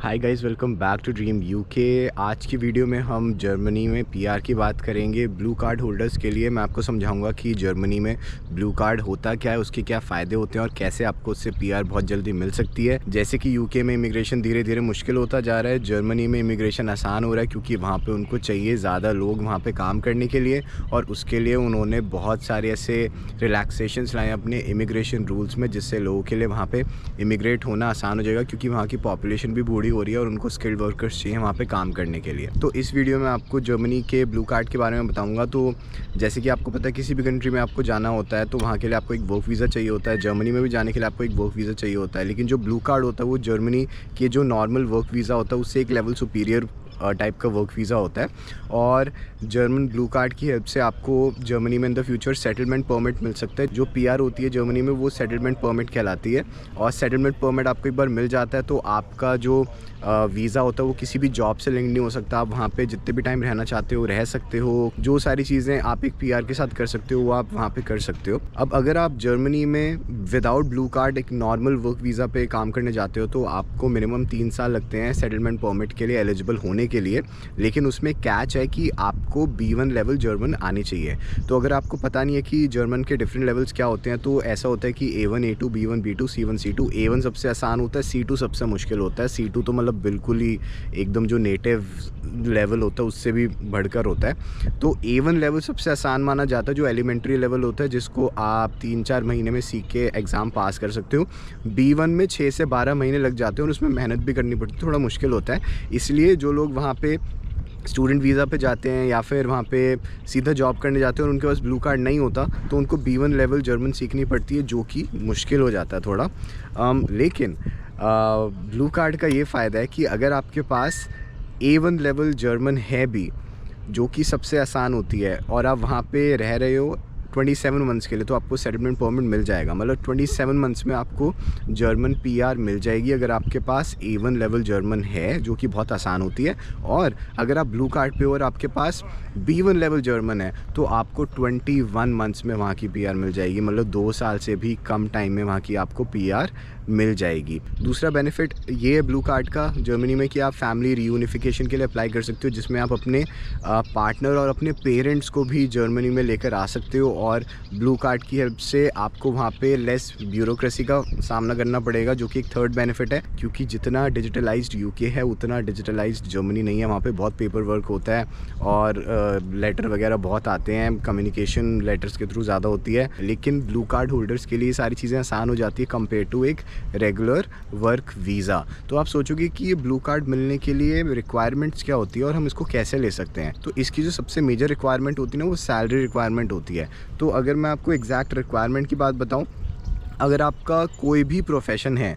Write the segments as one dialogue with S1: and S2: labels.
S1: Hi guys, welcome back to dream UK. आज की video में हम जर्मनी में पीआर की बात करेंगे। ब्लू कार्ड होल्डर्स के लिए मैं आपको समझाऊंगा कि जर्मनी में ब्लू कार्ड होता क्या है, उसके क्या फ़ायदे होते हैं और कैसे आपको उससे पीआर बहुत जल्दी मिल सकती है। जैसे कि यूके में इमिग्रेशन धीरे धीरे मुश्किल होता जा रहा है, जर्मनी में इमिग्रेशन आसान हो रहा है क्योंकि वहाँ पर उनको चाहिए ज़्यादा लोग वहाँ पर काम करने के लिए, और उसके लिए उन्होंने बहुत सारे ऐसे रिलैक्सेशंस लाए अपने इमिग्रेशन रूल्स में, जिससे लोगों के लिए वहाँ पर इमिग्रेट होना आसान हो जाएगा क्योंकि वहाँ की पॉपुलेशन भी बूढ़ी हो रही है और उनको स्किल्ड वर्कर्स चाहिए वहाँ पे काम करने के लिए। तो इस वीडियो में आपको जर्मनी के ब्लू कार्ड के बारे में बताऊंगा। तो जैसे कि आपको पता है, किसी भी कंट्री में आपको जाना होता है तो वहाँ के लिए आपको एक वर्क वीज़ा चाहिए होता है। जर्मनी में भी जाने के लिए आपको एक वर्क वीज़ा चाहिए होता है, लेकिन जो ब्लू कार्ड होता है वो जर्मनी के जो नॉर्मल वर्क वीज़ा होता है उससे एक लेवल सुपीरियर टाइप का वर्क वीज़ा होता है। और जर्मन ब्लू कार्ड की हेल्प से आपको जर्मनी में in the future settlement permit मिल सकता है। जो पीआर होती है जर्मनी में वो सेटलमेंट परमिट कहलाती है, और सेटलमेंट परमिट आपको एक बार मिल जाता है तो आपका जो वीज़ा होता है वो किसी भी जॉब से लिंक नहीं हो सकता। आप वहाँ पे जितने भी टाइम रहना चाहते हो रह सकते हो। जो सारी चीज़ें आप एक पीआर के साथ कर सकते हो वो आप वहाँ पे कर सकते हो। अब अगर आप जर्मनी में विदाउट ब्लू कार्ड एक नॉर्मल वर्क वीज़ा पे काम करने जाते हो तो आपको मिनिमम 3 साल लगते हैं सेटलमेंट परमिट के लिए एलिजिबल होने के लिए। लेकिन उसमें कैच है कि आपको B1 लेवल जर्मन आनी चाहिए। तो अगर आपको पता नहीं है कि जर्मन के डिफरेंट लेवल्स क्या होते हैं, तो ऐसा होता है कि A1 A2 B1 B2 C1 C2। A1 सबसे आसान होता है, C2 सबसे मुश्किल होता है। C2 तो मतलब बिल्कुल ही एकदम जो नेटिव लेवल होता है उससे भी बढ़कर होता है। तो A1 लेवल सबसे आसान माना जाता है, जो एलिमेंट्री लेवल होता है, जिसको आप 3-4 महीने में सीख के एग्ज़ाम पास कर सकते हो। B1 में 6 से 12 महीने लग जाते हैं और उसमें मेहनत भी करनी पड़ती है, थोड़ा मुश्किल होता है। इसलिए जो लोग वहाँ पे स्टूडेंट वीज़ा पे जाते हैं या फिर वहाँ पे सीधा जॉब करने जाते हैं और उनके पास ब्लू कार्ड नहीं होता तो उनको B1 लेवल जर्मन सीखनी पड़ती है, जो कि मुश्किल हो जाता है थोड़ा। लेकिन ब्लू कार्ड का ये फ़ायदा है कि अगर आपके पास A1 लेवल जर्मन है भी, जो कि सबसे आसान होती है, और आप वहाँ पे रह रहे हो 27 मंथ्स के लिए, तो आपको सेटलमेंट परमिट मिल जाएगा। मतलब 27 मंथ्स में आपको जर्मन पीआर मिल जाएगी अगर आपके पास A1 लेवल जर्मन है, जो कि बहुत आसान होती है। और अगर आप ब्लू कार्ड पे हो और आपके पास B1 लेवल जर्मन है तो आपको 21 मंथ्स में वहाँ की पीआर मिल जाएगी। मतलब 2 साल से भी कम टाइम में वहाँ की आपको पीआर मिल जाएगी। दूसरा बेनिफिट ये है ब्लू कार्ड का जर्मनी में कि आप फैमिली रीयूनिफिकेशन के लिए अप्लाई कर सकते हो, जिसमें आप अपने पार्टनर और अपने पेरेंट्स को भी जर्मनी में लेकर आ सकते हो। और ब्लू कार्ड की हेल्प से आपको वहाँ पे लेस ब्यूरोक्रेसी का सामना करना पड़ेगा, जो कि एक थर्ड बेनिफिट है, क्योंकि जितना डिजिटलाइज्ड यूके है उतना डिजिटलाइज्ड जर्मनी नहीं है। वहाँ पे बहुत पेपर वर्क होता है और लेटर वगैरह बहुत आते हैं, कम्युनिकेशन लेटर्स के थ्रू ज़्यादा होती है। लेकिन ब्लू कार्ड होल्डर्स के लिए सारी चीज़ें आसान हो जाती है कंपेयर टू एक रेगुलर वर्क वीज़ा। तो आप सोचोगे कि ये ब्लू कार्ड मिलने के लिए रिक्वायरमेंट्स क्या होती है और हम इसको कैसे ले सकते हैं। तो इसकी जो सबसे मेजर रिक्वायरमेंट होती है ना, वो सैलरी रिक्वायरमेंट होती है। तो अगर मैं आपको एग्जैक्ट रिक्वायरमेंट की बात बताऊं, अगर आपका कोई भी प्रोफेशन है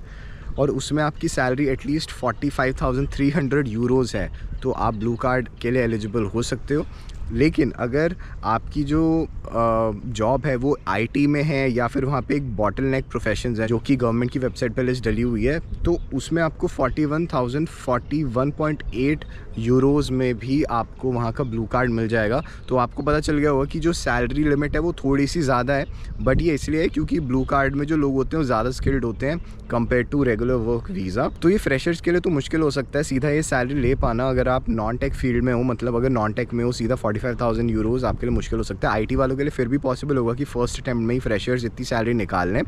S1: और उसमें आपकी सैलरी एटलीस्ट 45,300 यूरोज़ है तो आप ब्लू कार्ड के लिए एलिजिबल हो सकते हो। लेकिन अगर आपकी जो जॉब है वो आईटी में है या फिर वहाँ पे एक बॉटलनेक प्रोफेशंस है, जो कि गवर्नमेंट की वेबसाइट पे लिस्ट डली हुई है, तो उसमें आपको 41,041.8 यूरोज़ में भी आपको वहाँ का ब्लू कार्ड मिल जाएगा। तो आपको पता चल गया होगा कि जो सैलरी लिमिट है वो थोड़ी सी ज़्यादा है, बट ये इसलिए है क्योंकि ब्लू कार्ड में जो लोग होते हैं वो ज़्यादा स्किल्ड होते हैं compare to regular work visa. तो ये फ्रेशर्स के लिए तो मुश्किल हो सकता है सीधा ये सैलरी ले पाना। अगर आप नॉन टेक फील्ड में हो, मतलब अगर नॉन टेक में हो, सीधा 45,000 यूरोज़ आपके लिए मुश्किल हो सकता है। आईटी वालों के लिए फिर भी पॉसिबल होगा कि फर्स्ट अटैम्प्ट में ही फ्रेशर्स इतनी सैलरी निकाल लें।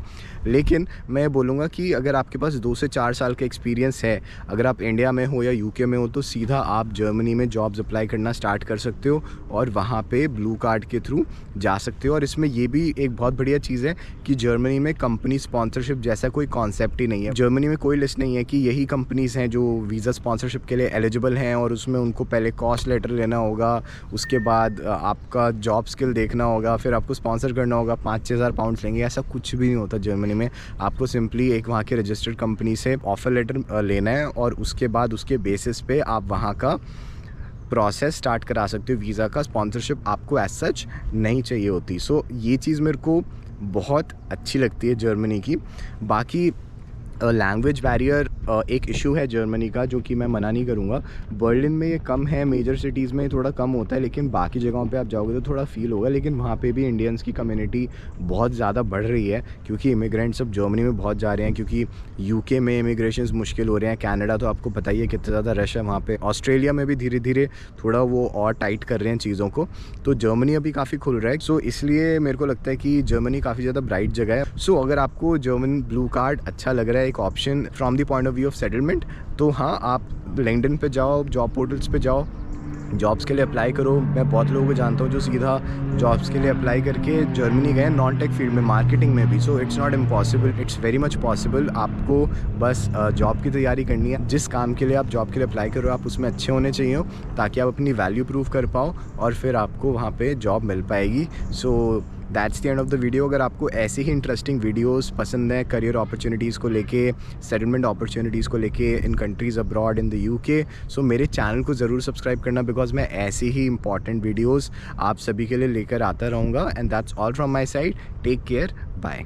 S1: लेकिन मैं बोलूँगा कि अगर आपके पास 2 से 4 साल का एक्सपीरियंस है, अगर आप इंडिया में हो या यूके में हो, तो सीधा आप जर्मनी में जॉब्स अप्लाई करना स्टार्ट कर सकते हो और वहाँ पे ब्लू कार्ड के थ्रू जा सकते हो। और इसमें ये भी एक बहुत बढ़िया चीज़ है कि जर्मनी में कंपनी स्पॉन्सरशिप जैसा कोई कॉन्सेप्ट ही नहीं है। जर्मनी में कोई लिस्ट नहीं है कि यही कंपनीज़ हैं जो वीज़ा स्पॉन्सरशिप के लिए एलिजिबल हैं और उसमें उनको पहले कॉस्ट लेटर लेना होगा, उसके बाद आपका जॉब स्किल देखना होगा, फिर आपको स्पॉन्सर करना होगा, 5-6 हज़ार पाउंड लेंगे। ऐसा कुछ भी नहीं होता जर्मनी में। आपको सिंपली एक वहाँ के रजिस्टर्ड कंपनी से ऑफर लेटर लेना है और उसके बाद उसके बेसिस पे आप वहाँ का प्रोसेस स्टार्ट करा सकते हो वीज़ा का। स्पॉन्सरशिप आपको एज सच नहीं चाहिए होती। सो ये चीज़ मेरे को बहुत अच्छी लगती है जर्मनी की। बाकी लैंग्वेज बैरियर एक इशू है जर्मनी का जो कि मैं मना नहीं करूँगा। बर्लिन में ये कम है, मेजर सिटीज़ में थोड़ा कम होता है, लेकिन बाकी जगहों पे आप जाओगे तो थोड़ा फ़ील होगा। लेकिन वहाँ पे भी इंडियंस की कम्युनिटी बहुत ज़्यादा बढ़ रही है क्योंकि इमिग्रेंट्स अब जर्मनी में बहुत जा रहे हैं, क्योंकि यूके में इमिग्रेशंस मुश्किल हो रहे हैं। कनाडा तो आपको पता ही है कितना ज़्यादा रश है वहाँ पे। ऑस्ट्रेलिया में भी धीरे धीरे थोड़ा वो और टाइट कर रहे हैं चीज़ों को, तो जर्मनी अभी काफ़ी खुल रहा है। सो इसलिए मेरे को लगता है कि जर्मनी काफ़ी ज़्यादा ब्राइट जगह है। सो अगर आपको जर्मन ब्लू कार्ड अच्छा लग रहा है एक option from the point of view of settlement, तो हाँ, आप लिंक्डइन पे जाओ, जॉब पोर्टल्स पे जाओ, जॉब्स के लिए अप्लाई करो। मैं बहुत लोगों को जानता हूँ जो सीधा जॉब्स के लिए अप्लाई करके जर्मनी गए, नॉन टेक फील्ड में, मार्केटिंग में भी। So it's not impossible, it's very much possible. आपको बस जॉब की तैयारी करनी है। जिस काम के लिए आप जॉब के लिए अप्लाई करो आप उसमें अच्छे होने चाहिए हो, ताकि आप अपनी वैल्यू प्रूव कर पाओ और फिर आपको वहाँ पे जॉब मिल पाएगी। So that's the end of the video. अगर आपको ऐसे ही इंटरेस्टिंग वीडियोस पसंद है करियर अपॉर्चुनिटीज़ को लेके, सेटलमेंट अपॉर्चुनिटीज़ को लेके in countries abroad in the UK, so मेरे चैनल को ज़रूर सब्सक्राइब करना, बिकॉज मैं ऐसे ही इंपॉर्टेंट वीडियोस आप सभी के लिए लेकर आता रहूँगा। And that's all from my side. Take care, bye.